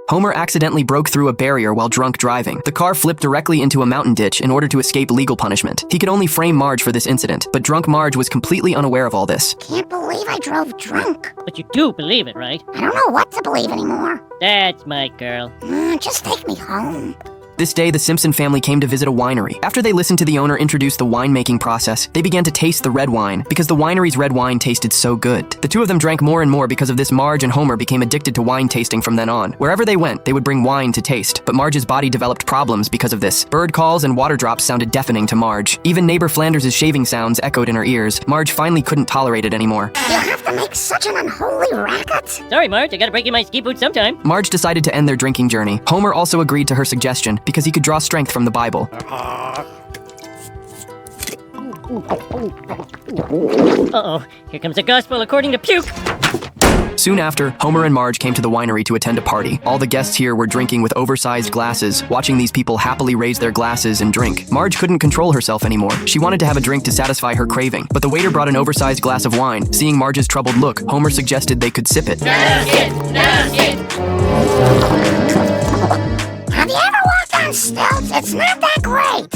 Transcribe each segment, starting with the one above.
Homer accidentally broke through a barrier while drunk driving. The car flipped directly into a mountain ditch in order to escape legal punishment. He could only frame Marge for this incident, but drunk Marge was completely unaware of all this. Can't believe I drove drunk. But you do believe it, right? I don't know what to believe anymore. That's my girl. Just take me home. This day, the Simpson family came to visit a winery. After they listened to the owner introduce the winemaking process, they began to taste the red wine because the winery's red wine tasted so good. The two of them drank more and more because of this. Marge and Homer became addicted to wine tasting from then on. Wherever they went, they would bring wine to taste, but Marge's body developed problems because of this. Bird calls and water drops sounded deafening to Marge. Even neighbor Flanders' shaving sounds echoed in her ears. Marge finally couldn't tolerate it anymore. You have to make such an unholy racket. Sorry, Marge, I gotta break in my ski boots sometime. Marge decided to end their drinking journey. Homer also agreed to her suggestion because he could draw strength from the Bible. Uh-oh, here comes the gospel according to puke. Soon after, Homer and Marge came to the winery to attend a party. All the guests here were drinking with oversized glasses, watching these people happily raise their glasses and drink. Marge couldn't control herself anymore. She wanted to have a drink to satisfy her craving, but the waiter brought an oversized glass of wine. Seeing Marge's troubled look, Homer suggested they could sip it. Have you ever walked on stilts? It's not that great.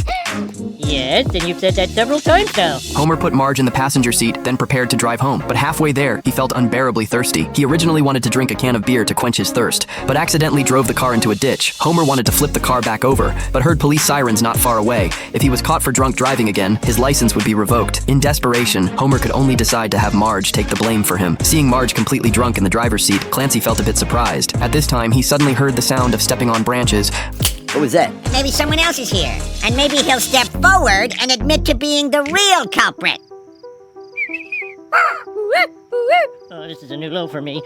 Yes, and you've said that several times now. Homer put Marge in the passenger seat, then prepared to drive home. But halfway there, he felt unbearably thirsty. He originally wanted to drink a can of beer to quench his thirst, but accidentally drove the car into a ditch. Homer wanted to flip the car back over, but heard police sirens not far away. If he was caught for drunk driving again, his license would be revoked. In desperation, Homer could only decide to have Marge take the blame for him. Seeing Marge completely drunk in the driver's seat, Clancy felt a bit surprised. At this time, he suddenly heard the sound of stepping on branches. What was that? Maybe someone else is here, and maybe he'll step forward and admit to being the real culprit. Oh, this is a new low for me.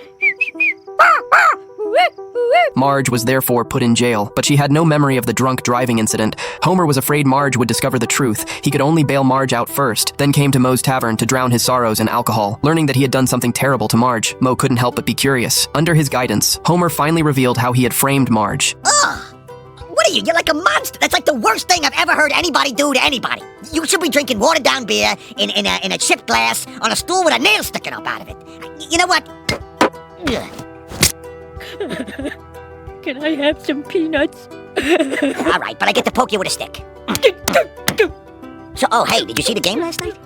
Marge was therefore put in jail, but she had no memory of the drunk driving incident. Homer was afraid Marge would discover the truth. He could only bail Marge out first, then came to Moe's tavern to drown his sorrows in alcohol. Learning that he had done something terrible to Marge, Moe couldn't help but be curious. Under his guidance, Homer finally revealed how he had framed Marge. Ugh! What are you? You're like a monster. That's like the worst thing I've ever heard anybody do to anybody. You should be drinking watered-down beer in a chipped glass on a stool with a nail sticking up out of it. You know what? Can I have some peanuts? All right, but I get to poke you with a stick. So, oh, hey, did you see the game last night?